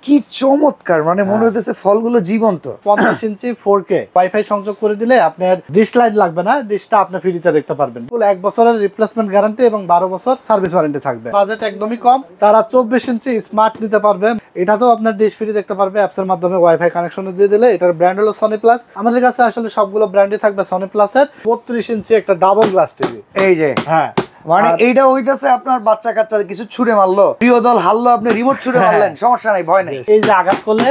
কি চমৎকার, মানে মনে হচ্ছে ফলগুলো জীবন্ত। 50 ইঞ্চি 4K ওয়াইফাই সংযোগ করে দিলে আপনার ডিশ লাইট লাগবে না, ডিশটা আপনি ফ্রিতে দেখতে পারবেন। ফুল 1 বছরের রিপ্লেসমেন্ট গ্যারান্টি এবং 12 বছর সার্ভিস ওয়ারেন্টি থাকবে। বাজেট একদমই কম, তারা 24 ইঞ্চি স্মার্ট নিতে পারবে। এটাতেও আপনার ডিশ ফ্রি দেখতে পারবে অ্যাপস এর মাধ্যমে ওয়াইফাই কানেকশন দিয়ে দিলে। এটার ব্র্যান্ড হলো সনি প্লাস। আমাদের কাছে আসলে সবগুলো ব্র্যান্ডই থাকবে সনি প্লাসের। 32 ইঞ্চি একটা ডাবল গ্লাস টিভি। এই যে হ্যাঁ, মানে এইটা হইতাছে আপনার বাচ্চা কাচ্চা কিছু ছুড়ে মারলো, প্রিয় দল হারলো, আপনি রিমোট ছুড়ে মারলেন, সমস্যা নাই, ভয় নেই। এই যে আঘাত করলে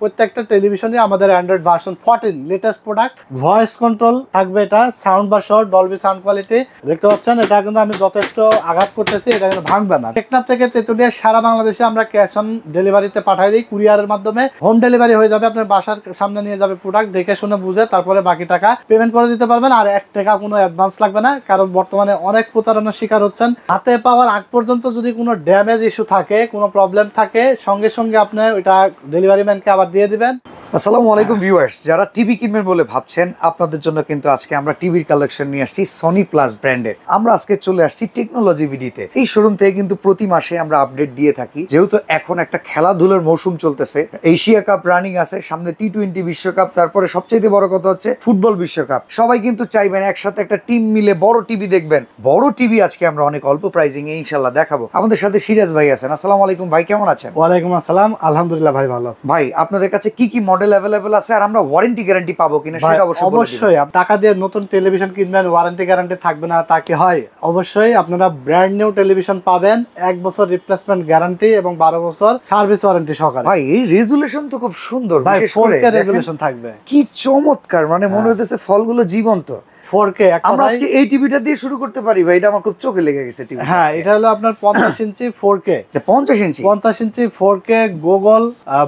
প্রত্যেকটা টেলিভিশনে আমাদের Android version 14 latest product. Voice control থাকবে, এটা সাউন্ড বা শর্ট ডলবি সাউন্ড কোয়ালিটি দেখতে পাচ্ছেন। এটা কিন্তু আমি যথেষ্ট আঘাত করতেছি, এটা কিন্তু ভাঙবে না। টেকনাফ থেকে তেতুলিয়া সারা বাংলাদেশে আমরা ক্যাশ অন ডেলিভারিতে পাঠাই দিই, কুরিয়ারের মাধ্যমে হোম ডেলিভারি হয়ে যাবে। আপনার বাসার সামনে নিয়ে যাবে প্রোডাক্ট, দেখে শুনে বুঝে তারপরে বাকি টাকা পেমেন্ট করে দিতে পারবেন। আর 1 টাকা কোনো অ্যাডভান্স লাগবে না, কারণ বর্তমানে অনেক প্রতারণার শিকার হচ্ছেন। হাতে পাওয়ার আগ পর্যন্ত যদি কোনো ড্যামেজ ইস্যু থাকে, কোনো প্রবলেম থাকে, সঙ্গে সঙ্গে আপনি ওইটা ডেলিভারি ম্যানকে আবার দিয়ে দিবেন। আসসালামু আলাইকুম ভিউয়ার্স, যারা টিভি কিনবেন বলে ভাবছেন, আপনাদের জন্য কিন্তু আজকে আমরা টিভির কালেকশন নিয়ে আসছি সনি প্লাস ব্র্যান্ডের। আমরা আজকে চলে আসছি টেকনোলজি ভিডিতে। এই শোরুম থেকে কিন্তু প্রতি মাসে আমরা আপডেট দিয়ে থাকি, যেহেতু এখন একটা খেলাধুলার মৌসুম চলতেছে, এশিয়া কাপ রানিং আছে, সামনে টি20 বিশ্বকাপ, তারপরে সবচেয়ে বড় কথা হচ্ছে ফুটবল বিশ্বকাপ। সবাই কিন্তু চাইবেন একসাথে একটা টিম মিলে বড় টিভি দেখবেন। বড় টিভি আজকে আমরা অনেক অল্প প্রাইসিং এ ইনশাআল্লাহ দেখাবো। আমাদের সাথে সিরাজ ভাই আছেন। আসসালামু আলাইকুম ভাই, কেমন আছেন? ওয়ালাইকুম আসসালাম, আলহামদুলিল্লাহ ভাই ভালো আছি। ভাই আপনাদের কাছে কি কি মডেল अवेलेबल আছে আর আমরা ওয়ারেন্টি গ্যারান্টি পাবো কিনা সেটা অবশ্যই বলে দিন। অবশ্যই টাকা দিয়ে নতুন টেলিভিশন কিনবেন, ওয়ারেন্টি গ্যারান্টি থাকবে না তা কি হয়? অবশ্যই আপনারা ব্র্যান্ড নিউ টেলিভিশন পাবেন, 1 বছর রিপ্লেসমেন্ট গ্যারান্টি এবং 12 বছর সার্ভিস ওয়ারেন্টি সহকারে। ভাই এই রেজুলেশন তো খুব সুন্দর, ভাই বিশেষ করে 4K রেজুলেশন থাকবে। কি চমৎকার, মানে মনে হচ্ছে ফলগুলো জীবন্ত। 4K আমরা আজকে এই টিভিটা দিয়ে শুরু করতে পারি ভাই, এটা আমার খুব চোখে লেগে গেছে টিভি। হ্যাঁ, এটা হলো আপনার 50 ইঞ্চি 4K। 50 ইঞ্চি 4K গুগল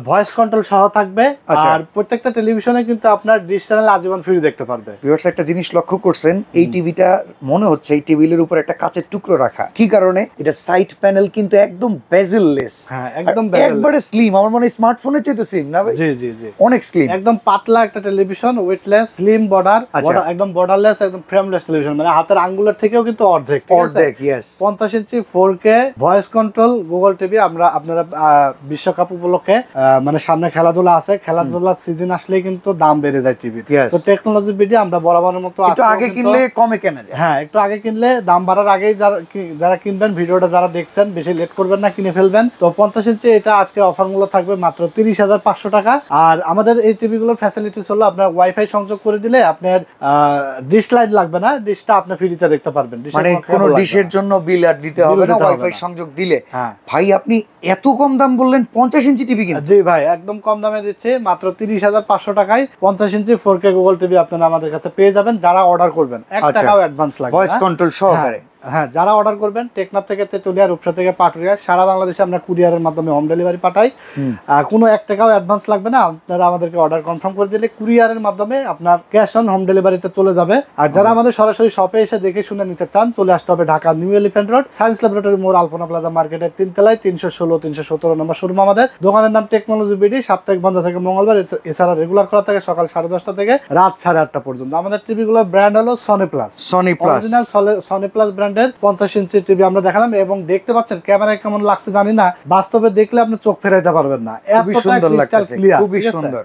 ভয়েস কন্ট্রোল সহ থাকবে। আর প্রত্যেকটা টেলিভিশনে কিন্তু আপনার ডিশ চ্যানেল আজীবন ফ্রি দেখতে পারবে। ভিউয়ার্স একটা জিনিস লক্ষ্য করছেন, এই টিভিটা মনে হচ্ছে এই টেবিলের উপর একটা কাচের টুকরো রাখা। কি কারণে? এটা সাইড প্যানেল কিন্তু একদম বেজেললেস। হ্যাঁ, একদম একবারে স্লিম। আমার মনে হয় স্মার্টফোনের চেয়ে তো স্লিম না ভাই? জি জি জি, অনেক স্লিম, একদম পাতলা একটা টেলিভিশন, ওয়েটলেস, স্লিম বর্ডার, একদম বর্ডারলেস, একদম ফ্রেমলেস টেলিভিশন, মানে হাতের আঙ্গুলের থেকেও কিন্তু অর্ধেক। ইয়েস। 50 ইঞ্চি 4K voice control Google TV. আপনারা বিশ্বকাপ উপলক্ষে মানে সামনে খেলাধুলা আছে, খেলাধুলার সিজন আসলেই কিন্তু দাম বেড়ে যায় টিভির। তো টেকনোলজি ভিডিও আমরা বরাবরের মতো একটু আগে কিনলে কমে কেনা যায়। হ্যাঁ, একটু আগে কিনলে দাম বাড়ার আগেই যারা কিনবেন, ভিডিওটা যারা দেখছেন বেশি লেট করবেন না, কিনে ফেলবেন। তো 50 ইঞ্চি এটা আজকে অফার মূল্য থাকবে মাত্র 30,500 টাকা। আর আমাদের এই টিভিগুলোর ফ্যাসিলিটিস হলো আপনার ওয়াইফাই সংযোগ করে দিলে আপনার ডিশ লাইট লাগবে না, ডিশটা আপনি ফ্রিতে দেখতে পারবেন। মানে কোনো ডিশের জন্য বিল আর দিতে হবে না ওয়াইফাই সংযোগ দিলে। ভাই আপনি এত কম দাম বললেন 50 ইঞ্চি টিভি কিনা? জি ভাই, একদম কম দামে দিচ্ছে মাত্র 30,500 টাকায় 50 ইঞ্চি 4K গুগল টিভি আপনারা আমাদের কাছে পেয়ে যাবেন। যারা অর্ডার করবেন 1 টাকাও অ্যাডভান্স লাগবে, ভয়েস কন্ট্রোল সহকারে। হ্যাঁ, যারা অর্ডার করবেন টেকনাফ থেকে তেতুলিয়া, রূপসা থেকে পাটুরিয়া, সারা বাংলাদেশে আমরা কুরিয়ারের মাধ্যমে হোম ডেলিভারি পাঠাই। কোনো 1 টাকাও অ্যাডভান্স লাগবে না। আপনারা আমাদেরকে অর্ডার কনফার্ম করে দিলে কুরিয়ারের মাধ্যমে আপনার ক্যাশ অন হোম ডেলিভারিতে চলে যাবে। আর যারা আমাদের সরাসরি শপে এসে দেখে শুনে নিতে চান, চলে আসতে হবে Dhaka new Elephant Road, science laboratory মোড়, আলপনা প্লাজা মার্কেটের 3 তলায় 316-317 নম্বর শোরুম আমাদের। দোকানের নাম টেকনোলজি বিডি, সাপ্তাহিক বন্ধ থেকে মঙ্গলবার, এছাড়া রেগুলার খোলা থাকে সকাল 10:30 থেকে রাত 8:30 পর্যন্ত। আমাদের টিভিগুলোর ব্র্যান্ড হলো Sony plus. Original Sony plus ব্র্যান্ডের 50 ইঞ্চি টিভি আমরা দেখালাম, এবং দেখতে পাচ্ছেন ক্যামেরায় কেমন লাগছে জানি না, বাস্তবে দেখলে আপনি চোখ ফেরাইতে পারবেন না, খুবই সুন্দর লাগছে, খুবই সুন্দর।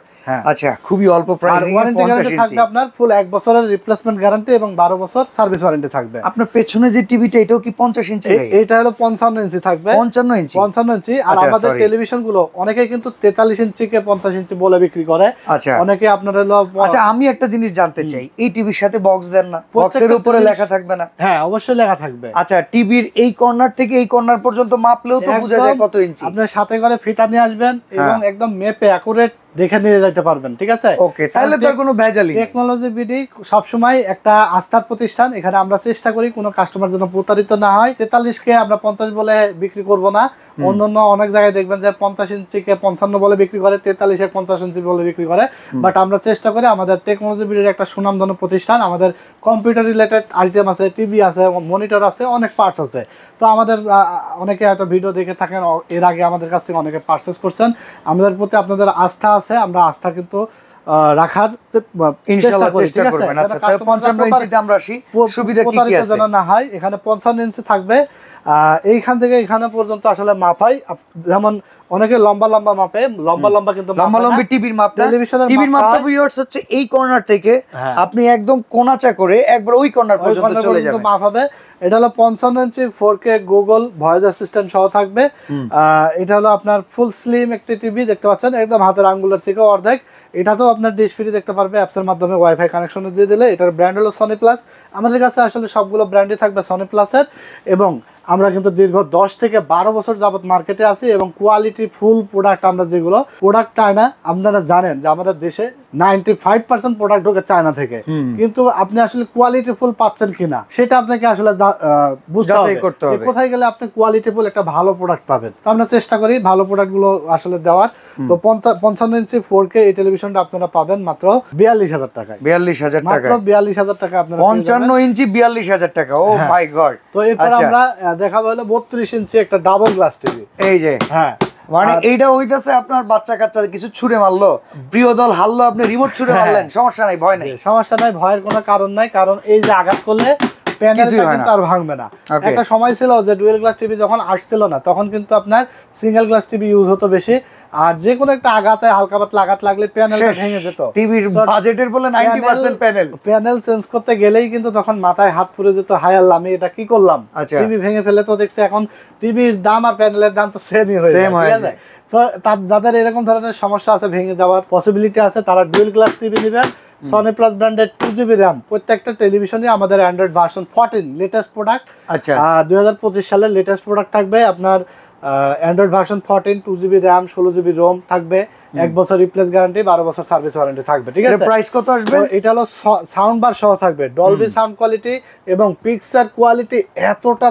আচ্ছা, খুবই অল্প প্রাইসে 50 ইঞ্চি থাকবে আপনার। ফুল 1 বছরের রিপ্লেসমেন্ট গ্যারান্টি এবং 12 বছর সার্ভিস ওয়ারেন্টি থাকবে। আপনার পেছনে যে টিভিটা এটাও কি 50 ইঞ্চি? এটা হলো 55 ইঞ্চি থাকবে। 55 ইঞ্চি। 55 ইঞ্চি। আর আমাদের টেলিভিশন গুলো অনেকে কিন্তু 43 ইঞ্চি কে 50 ইঞ্চি বলে বিক্রি করে। আচ্ছা, অনেকে আপনার হলো। আচ্ছা, আমি একটা জিনিস জানতে চাই, এই টিভির সাথে বক্স দেন না? বক্সের উপরে লেখা থাকবে না? হ্যাঁ, অবশ্যই লেখা থাকবে। আচ্ছা, টিভির এই কর্নার থেকে এই কর্নার পর্যন্ত মাপলেও তো বোঝা যায় কত ইঞ্চি। আপনার সাথে করে ফিতা নিয়ে আসবেন এবং একদম মেপে অ্যাকুরেট দেখে নিয়ে যেতে পারবেন, ঠিক আছে? ওকে, তাহলে তো কোনো ভেজালই নেই। টেকনোলজি বিডি সব সময় একটা আস্থার প্রতিষ্ঠান। এখানে আমরা চেষ্টা করি কোনো কাস্টমার যেন প্রতারিত না হয়। 43 কে আমরা 50 বলে বিক্রি করব না। অন্যান্য অনেক জায়গায় দেখবেন যে 50 ইঞ্চি কে 55 বলে বিক্রি করে, 43 এ 50 ইঞ্চি বলে বিক্রি করে। বাট আমরা চেষ্টা করি, আমাদের টেকনোলজি বিডির একটা সুনামধন্য প্রতিষ্ঠান, আমাদের কম্পিউটার রিলেটেড আইটেম আছে, টিভি আছে, মনিটর আছে, অনেক পার্টস আছে। তো আমাদের অনেকে হয়তো ভিডিও দেখে থাকেন, এর আগে আমাদের কাছ থেকে অনেকে পারচেজ করছেন। আমাদের প্রতি আপনাদের আস্থা আছে, আমরা আস্থা কিন্তু রাখার ইনশাআল্লাহ চেষ্টা করবেন। আচ্ছা তাহলে 55 ইঞ্চিতে আমরা আসি, সুবিধা কি কি আছে? যেন না হয়, এখানে 55 ইঞ্চি থাকবে। এইখান থেকে এখানে পর্যন্ত আসলে মাপ হয়, যেমন অনেকে লম্বা লম্বা মাপে, লম্বা কিন্তু লম্বা লম্বি টিভির মাপ না, টিভির মাপটা ভিউয়ার্স হচ্ছে এই কর্নার থেকে আপনি একদম কোণাচা করে একবার ওই কর্নার পর্যন্ত চলে যাবেন, মাপ হবে। এটা হলো 55 ইঞ্চি 4K গুগল ভয়েস অ্যাসিস্ট্যান্ট সহ থাকবে। এটা হলো আপনার ফুল স্লিম একটি টিভি, দেখতে পাচ্ছেন একদম হাতের আঙ্গুলের থেকে অর্ধেক। এটাতেও আপনার ডিশ ফ্রি দেখতে পারবে অ্যাপসের মাধ্যমে ওয়াইফাই কানেকশন দিয়ে দিলে। এটার ব্র্যান্ড হলো সনি প্লাস। আমাদের কাছে আসলে সবগুলো ব্র্যান্ডই থাকবে সনি প্লাসের, এবং আমরা কিন্তু দীর্ঘ 10 থেকে 12 বছর যাবত মার্কেটে আছি, এবং কোয়ালিটি ফুল প্রোডাক্ট আমরা যেগুলো প্রোডাক্ট চায়না, আপনারা জানেন যে আমাদের দেশে 95% প্রোডাক্ট ঢোকে চায়না থেকে, কিন্তু আপনি আসলে কোয়ালিটি ফুল পাচ্ছেন কিনা সেটা আপনাকে আসলে বুঝতে হবে, কোথায় গেলে আপনি কোয়ালিটি ফুল একটা ভালো প্রোডাক্ট পাবেন। তো আমরা চেষ্টা করি ভালো প্রোডাক্টগুলো আসলে দেওয়ার। তো 55 ইঞ্চি 4K এই টেলিভিশনটা আপনারা পাবেন মাত্র 42,000 টাকায়। 42,000 টাকা, মাত্র 42,000 টাকা আপনারা 55 ইঞ্চি 42,000 টাকা। ও মাই গড। তো এরপর আমরা দেখাবো হলো 32 ইঞ্চি একটা ডাবল গ্লাস টিভি। এই যে হ্যাঁ, মানে এইটা হইতাছে আপনার বাচ্চা কাচ্চা কিছু ছুঁড়ে মারলো, প্রিয় দল হারলো, আপনি রিমোট ছুঁড়ে মারলেন, সমস্যা নাই, ভয় নাই, সমস্যা নাই, ভয়ের কোনো কারণ নাই, কারণ এই যে আঘাত করলে প্যানেলটা কিন্তু আর ভাঙবে না। একটা সময় ছিল যে ডুয়েল গ্লাস টিভি যখন আসছিল না, তখন কিন্তু আপনার সিঙ্গেল গ্লাস টিভি ইউজ হতো বেশি, আর যে কোনো একটা আঘাতে হালকা পাতলা আঘাত লাগলে প্যানেলটা ভেঙে যেত। টিভির বাজেটের বলে 90% প্যানেল চেঞ্জ করতে গেলেই কিন্তু তখন মাথায় হাত পুড়ে যেত, হায় আল্লাহ আমি এটা কি করলাম, টিভি ভেঙে ফেলে। তো দেখছি এখন টিভির দাম আর প্যানেলের দাম তো সেমই হয়ে যায়। তো যাদের এরকম ধরনের সমস্যা আছে, ভেঙে যাওয়ার পসিবিলিটি আছে, তারা ডুয়েল গ্লাস টিভি নেবেন। সনি প্লাস ব্র্যান্ডের 2GB RAM, প্রত্যেকটা টেলিভিশনে আমাদের অ্যান্ড্রয়েড ভার্সন 14 লেটেস্ট প্রোডাক্ট। আচ্ছা 2025 সালের লেটেস্ট প্রোডাক্ট থাকবে আপনার Android version 14, 2GB RAM, 16GB ROM থাকবে, 1 বছর রিপ্লেস গ্যারান্টি, 12 বছর সার্ভিস ওয়ারেন্টি থাকবে। ঠিক আছে, প্রাইস কত আসবে? এটা হলো সাউন্ড বার সহ থাকবে, ডলবি সাউন্ড কোয়ালিটি এবং পিকচার কোয়ালিটি এতটা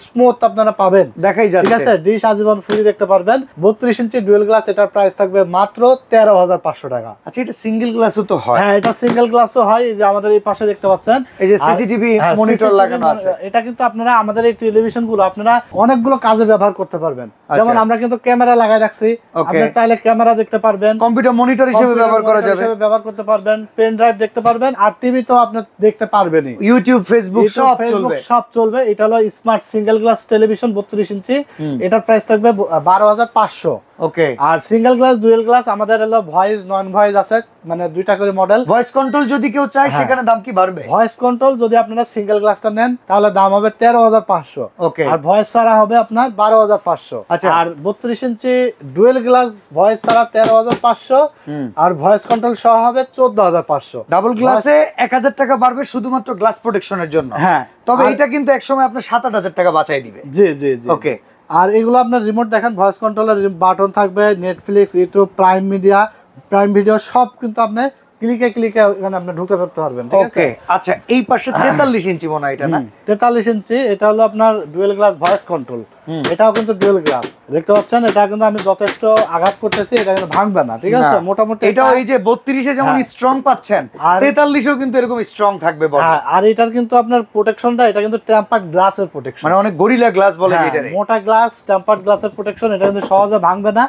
স্মুথ আপনারা পাবেন, দেখাই যাচ্ছে। ঠিক আছে, ডিশ আজীবন ফ্রি দেখতে পারবেন। 32 ইঞ্চি ডুয়েল গ্লাস, এটার প্রাইস থাকবে মাত্র 13,500 টাকা। আচ্ছা এটা সিঙ্গেল গ্লাসও তো হয়? হ্যাঁ এটা সিঙ্গেল গ্লাসও হয়, এই যে আমাদের এই পাশে দেখতে পাচ্ছেন এই যে সিসিটিভি মনিটর লাগানো আছে। এটা কিন্তু আপনারা আমাদের এই টেলিভিশনগুলো আপনারা অনেকগুলো কাজে ব্যবহার করতে পারবেন। যেমন আমরা কিন্তু ক্যামেরা লাগাই রাখছি, আপনি চাইলে ক্যামেরা দেখতে পারবেন, কম্পিউটার মনিটর হিসেবে ব্যবহার করা যাবে, ব্যবহার করতে পারবেন, পেন ড্রাইভ দেখতে পারবেন, আর টিভি তো আপনি দেখতে পারবেনই, ইউটিউব ফেসবুক সব চলবে। এটা হলো স্মার্ট সিঙ্গেল গ্লাস টেলিভিশন 32 ইঞ্চি, এটার প্রাইস থাকবে 12,500। ওকে, আর সিঙ্গেল গ্লাস ডুয়েল গ্লাস আমাদের হলো ভয়েস নন ভয়েস আছে, মানে দুইটা করে মডেল। ভয়েস কন্ট্রোল যদি কেউ চায় সেখানে দাম কি বাড়বে? ভয়েস কন্ট্রোল যদি আপনারা সিঙ্গেল গ্লাসটা নেন তাহলে দাম হবে 13,500। ওকে, আর ভয়েস ছাড়া হবে আপনার 12,500। আচ্ছা, আর 32 ইঞ্চি ডুয়েল গ্লাস ভয়েস ছাড়া 13,500, আর ভয়েস কন্ট্রোল সহ হবে 14,500। ডাবল গ্লাসে 1,000 টাকা বাড়বে শুধুমাত্র গ্লাস প্রোটেকশনের জন্য। হ্যাঁ, তবে এটা কিন্তু একসময় আপনার 7,000 টাকা বাঁচাই দিবে। জি জি জি। ওকে, আর এগুলো আপনার রিমোট দেখেন, ভয়েস কন্ট্রোলের বাটন থাকবে, Netflix, YouTube, prime media, prime video সব কিন্তু আপনি ক্লিকে এখানে আপনি ঢুকে পড়তে পারবেন। ওকে, আচ্ছা এই পাশে 43 ইঞ্চি মনে হয় এটা না? 43 ইঞ্চি, এটা হলো আপনার ডুয়েল গ্লাস ভয়েস কন্ট্রোল, এটাও কিন্তু ডুয়েল গ্লাস দেখতে পাচ্ছেন। এটা কিন্তু আমি যথেষ্ট আঘাত করতেছি, এটা কিন্তু ভাঙবে না। ঠিক আছে, মোটামুটি এটাও এই যে 32 এ যেমন স্ট্রং পাচ্ছেন, 43 এও কিন্তু এরকম স্ট্রং থাকবে বডি। আর এটার কিন্তু আপনার প্রোটেকশনটা, এটা কিন্তু টেম্পারড গ্লাসের প্রোটেকশন, মানে অনেক গরিলা গ্লাস বলে যেটারে, মোটা গ্লাস টেম্পারড গ্লাসের প্রোটেকশন, এটা কিন্তু সহজে ভাঙবে না।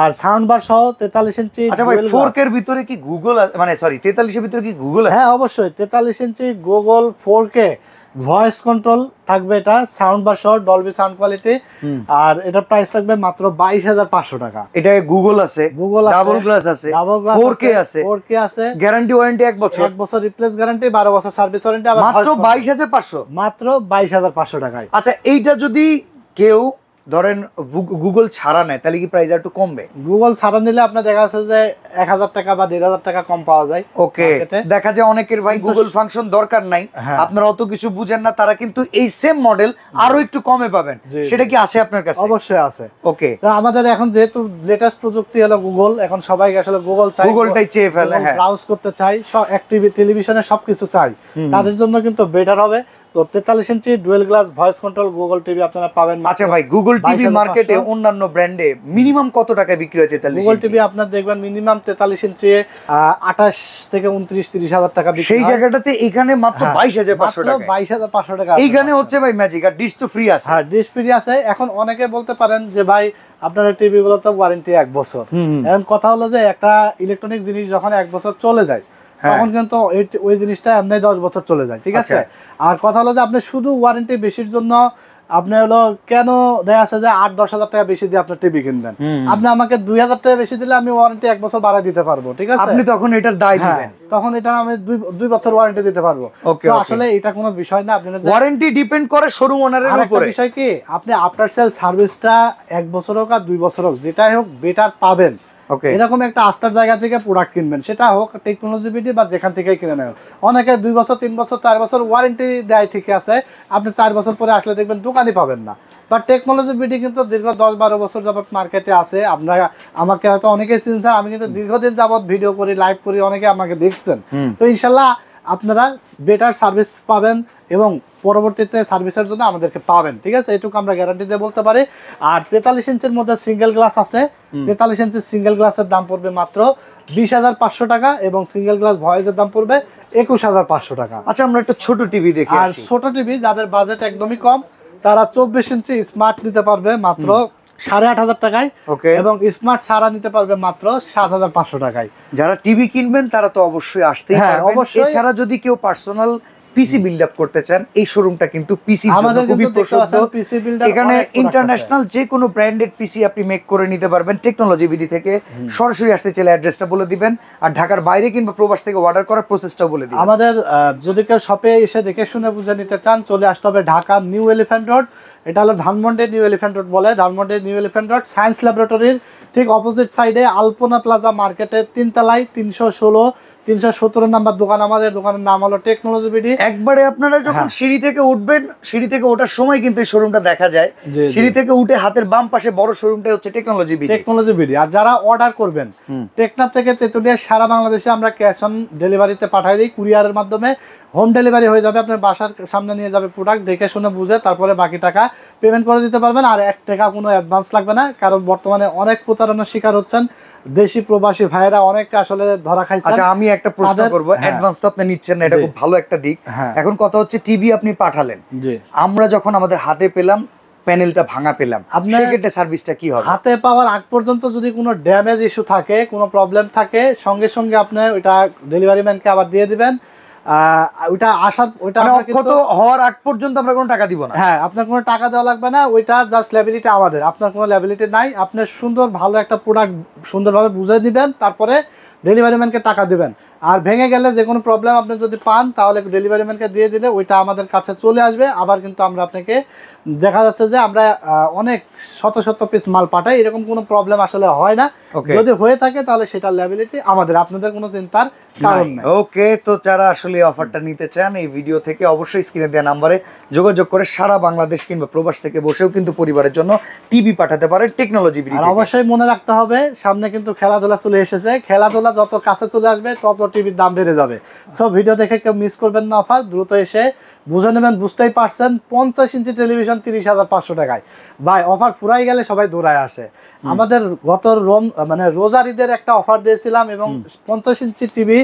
আর সাউন্ড বার সহ 43 ইঞ্চি। আচ্ছা ভাই, 4K এর ভিতরে কি গুগল মানে সরি 43 এর ভিতরে কি গুগল আছে? হ্যাঁ অবশ্যই, 43 ইঞ্চি গুগল 4K ভয়েস কন্ট্রোল থাকবে, এটা সাউন্ড বার সহ ডলবি সাউন্ড কোয়ালিটি। আর এটার প্রাইস থাকবে মাত্র 22,500 টাকা। এটা গুগল আছে, ডাবল গ্লাস আছে, 4K আছে, গ্যারান্টি ওয়ারেন্টি 1 বছর, 1 বছর রিপ্লেস গ্যারান্টি, 12 বছর সার্ভিস ওয়ারেন্টি, আবার মাত্র 22,500, মাত্র 22,500 টাকায়। আচ্ছা এইটা যদি কেউ ধরেন গুগল ছাড়া নেয় তাহলে কি প্রাইস একটু কমবে? গুগল ছাড়া নিলে আপনার দেখা যাচ্ছে যে 1,000 টাকা বা 1,500 টাকা কম পাওয়া যায়। ওকে, দেখা যায় অনেকের ভাই গুগল ফাংশন দরকার নাই, আপনারা অত কিছু বুঝেন না, তারা কিন্তু এই সেম মডেল আরো একটু কমে পাবেন। সেটা কি আছে আপনার কাছে? অবশ্যই আছে। ওকে, তো আমাদের এখন যেহেতু লেটেস্ট প্রযুক্তি হলো গুগল, এখন সবাই আসলে গুগল চাই, গুগলটাই চেয়ে ফেলে, ব্রাউজ করতে চাই, সব অ্যাক্টিভ টেলিভিশনে সবকিছু চাই, তাদের জন্য কিন্তু বেটার হবে তো 43 inch dual glass voice control Google TV আপনারা পাবেন। আচ্ছা ভাই, গুগল টিভি মার্কেটে অন্যান্য ব্র্যান্ডে মিনিমাম কত টাকায় বিক্রি হয় 43 গুগল টিভি আপনার দেখবেন মিনিমাম 43 ইঞ্চি 28 থেকে 29-30 হাজার টাকা বিক্রি হয়। সেই জায়গাটাতে এখানে মাত্র 22,500 টাকা, 22,500 টাকা এইখানে হচ্ছে ভাই ম্যাজিক, আর ডিশ তো ফ্রি আছে। হ্যাঁ, ডিশ ফ্রি আছে। এখন অনেকে বলতে পারেন যে ভাই আপনার টিভি গুলো তো ওয়ারেন্টি 1 বছর। এখন কথা হলো যে একটা ইলেকট্রনিক জিনিস যখন 1 বছর চলে যায় তখন কিন্তু ওই জিনিসটা এমনি 10 বছর চলে যায়, ঠিক আছে। আর কথা হলো যে আপনি শুধু ওয়ারেন্টি বেশির জন্য আপনি হলো কেন দেখা আছে যে 8-10 হাজার টাকা বেশি দিয়ে আপনার টিভি কিনবেন, আপনি আমাকে 2,000 টাকা বেশি দিলে আমি ওয়ারেন্টি 1 বছর বাড়ায় দিতে পারবো, ঠিক আছে। আপনি তখন এটার দায় দিবেন, তখন এটা আমি 2 বছর ওয়ারেন্টি দিতে পারবো। তো আসলে এটা কোনো বিষয় না, আপনি ওয়ারেন্টি ডিপেন্ড করে শোরুম ওনারের উপরে। বিষয় কি আপনি আফটার সেল সার্ভিসটা 1 বছর হোক আর 2 বছর হোক যেটাই হোক বেটার পাবেন। এরকম একটা আস্থার জায়গা থেকে প্রোডাক্ট কিনবেন, সেটা হোক টেকনোলজি বিডি বা যেখান থেকেই কিনে নেন। অনেকে 2 বছর 3 বছর 4 বছর ওয়ারেন্টি দেয়, ঠিক আছে, আপনি 4 বছর পরে আসলে দেখবেন দোকানই পাবেন না। বাট টেকনোলজি বিডি কিন্তু দীর্ঘ 10-12 বছর যাবত মার্কেটে আছে। আপনারা আমাকে হয়তো অনেকেই চিনছেন, আমি কিন্তু দীর্ঘদিন যাবত ভিডিও করি, লাইভ করি, অনেকে আমাকে দেখছেন। তো ইনশাল্লাহ আপনারা বেটার সার্ভিস পাবেন এবং পরবর্তীতে সার্ভিসের জন্য আমাদেরকে পাবেন, ঠিক আছে, এটুকু আমরা গ্যারান্টি দিয়ে বলতে পারি। আর 43 ইঞ্চির মধ্যে সিঙ্গেল গ্লাস আছে। 43 ইঞ্চির সিঙ্গেল গ্লাসের দাম পড়বে মাত্র 20,500 টাকা এবং সিঙ্গেল গ্লাস ভয়েসের দাম পড়বে 21,500 টাকা। আচ্ছা, আমরা একটা ছোট টিভি দেখি। আর ছোট টিভি যাদের বাজেট একদমই কম তারা 24 ইঞ্চি স্মার্ট নিতে পারবে মাত্র 8,500 টাকায় এবং স্মার্ট সারা নিতে পারবে মাত্র 7,500 টাকায়। যারা টিভি কিনবেন তারা তো অবশ্যই আসতেই পারবেন। এছাড়া যদি কেউ পার্সোনাল পিসি বিল্ড আপ করতে চান, এই শোরুমটা কিন্তু পিসির জন্য খুবই প্রসিদ্ধ। এখানে ইন্টারন্যাশনাল যে কোনো ব্র্যান্ডেড পিসি আপনি মেক করে নিতে পারবেন টেকনোলজি বিডি থেকে। সরাসরি আসতে চাইলে অ্যাড্রেসটা বলে দিবেন, আর ঢাকার বাইরে কিংবা প্রবাস থেকে অর্ডার করার প্রসেসটাও বলে দিবেন। আমাদের যদি কেউ শপে এসে দেখে শুনে বুঝে নিতে চান চলে আসতে হবে ঢাকা নিউ এলিফ্যান্ট রোড। এটা হলো ধানমন্ডি নিউ এলিফ্যান্ট রোড বলে, Dhanmondi New Elephant Road science ল্যাবরেটরির ঠিক অপোজিট সাইডে আলপনা প্লাজা মার্কেটের 3 তলায় 317 নাম্বার দোকান। আমাদের দোকানের নাম হলো টেকনোলজি বিডি। একবারে আপনারা যখন সিঁড়ি থেকে উঠবেন, সিঁড়ি থেকে ওঠার সময় কিন্তু এই শোরুমটা দেখা যায়। সিঁড়ি থেকে উঠে হাতের বাম পাশে বড় শোরুমটা হচ্ছে টেকনোলজি বিডি। আর যারা অর্ডার করবেন টেকনাফ থেকে তেতুলিয়া সারা বাংলাদেশে আমরা ক্যাশ অন ডেলিভারিতে পাঠিয়ে দিই, কুরিয়ারের মাধ্যমে হোম ডেলিভারি হয়ে যাবে। আপনার বাসার সামনে নিয়ে যাবে প্রোডাক্ট, দেখে শুনে বুঝে তারপরে বাকি টাকা পেমেন্ট করে দিতে পারবেন। আর 1 টাকা কোনো অ্যাডভান্স লাগবে না, কারণ বর্তমানে অনেক প্রতারণার শিকার হচ্ছেন দেশি প্রবাসী ভাইয়েরা, অনেক আসলে ধরা খাইছে। আচ্ছা, আমি একটা প্রশ্ন করব, অ্যাডভান্স তো আপনি নিচ্ছেন না, এটা খুব ভালো একটা দিক। এখন কথা হচ্ছে টিভি আপনি পাঠালেন, আমরা যখন আমাদের হাতে পেলাম প্যানেলটা ভাঙা পেলাম, সেক্ষেত্রে সার্ভিসটা কি হবে? হাতে পাওয়ার আগ পর্যন্ত যদি কোনো ড্যামেজ ইস্যু থাকে, কোনো প্রবলেম থাকে, সঙ্গে সঙ্গে আপনি ওইটা ডেলিভারি ম্যানকে আবার দিয়ে দিবেন। ওইটা হওয়ার আগ পর্যন্ত আমরা কোনো টাকা দিব না। হ্যাঁ, আপনার কোনো টাকা দেওয়া লাগবে না, ওইটা জাস্ট লায়াবিলিটি আমাদের, আপনার কোনো লায়াবিলিটি নাই। আপনি সুন্দর ভালো একটা প্রোডাক্ট সুন্দরভাবে বুঝে দিবেন, তারপরে ডেলিভারি ম্যানকে টাকা দিবেন। আর ভেঙে গেলে যে কোনো প্রবলেম আপনি যদি পান তাহলে ডেলিভারি ম্যানকে দিয়ে দিলে ওইটা আমাদের কাছে চলে আসবে। আবার কিন্তু আমরা আপনাকে দেখা যাচ্ছে যে আমরা অনেক শত পিস মাল পাঠাই, এরকম কোনো প্রবলেম আসলে হয় না। যদি হয়ে থাকে তাহলে সেটা লায়াবিলিটি আমাদের, আপনাদের কোনো চিন্তার কারণ নেই। ওকে, তো যারা আসলে অফারটা নিতে চান এই ভিডিও থেকে অবশ্যই স্ক্রিনে দেওয়া নাম্বারে যোগাযোগ করে সারা বাংলাদেশ কিংবা প্রবাস থেকে বসেও কিন্তু পরিবারের জন্য টিভি পাঠাতে পারে টেকনোলজি বিডি। আর অবশ্যই মনে রাখতে হবে সামনে কিন্তু খেলাধুলা চলে এসেছে, খেলাধুলা যত কাছে চলে আসবে তত টিভির দাম বেড়ে যাবে। সো ভিডিও দেখে কেউ মিস করবেন না, অফার দ্রুত এসে বুঝে নেবেন। বুঝতেই পারছেন 50 ইঞ্চি টেলিভিশন 30,500 টাকায়। ভাই অফার পুরাই গেলে সবাই দৌড়ায় আসে। আমাদের গত রোজার ঈদের একটা অফার দিয়েছিলাম এবং 50 ইঞ্চি টিভি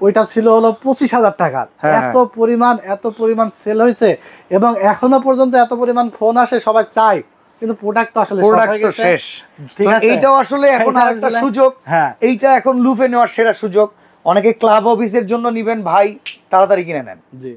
ওইটা ছিল হলো 25,000 টাকার। এত পরিমাণ সেল হয়েছে এবং এখনো পর্যন্ত এত পরিমাণ ফোন আসে, সবাই চায়, কিন্তু প্রোডাক্ট তো আসলে শেষ। এইটাও আসলে এখন আরেকটা সুযোগ, এইটা এখন লুফে নেওয়ার সেরা সুযোগ। অনেকে ক্লাব অফিসের জন্য নিবেন, ভাই তাড়াতাড়ি কিনে নেন। জি।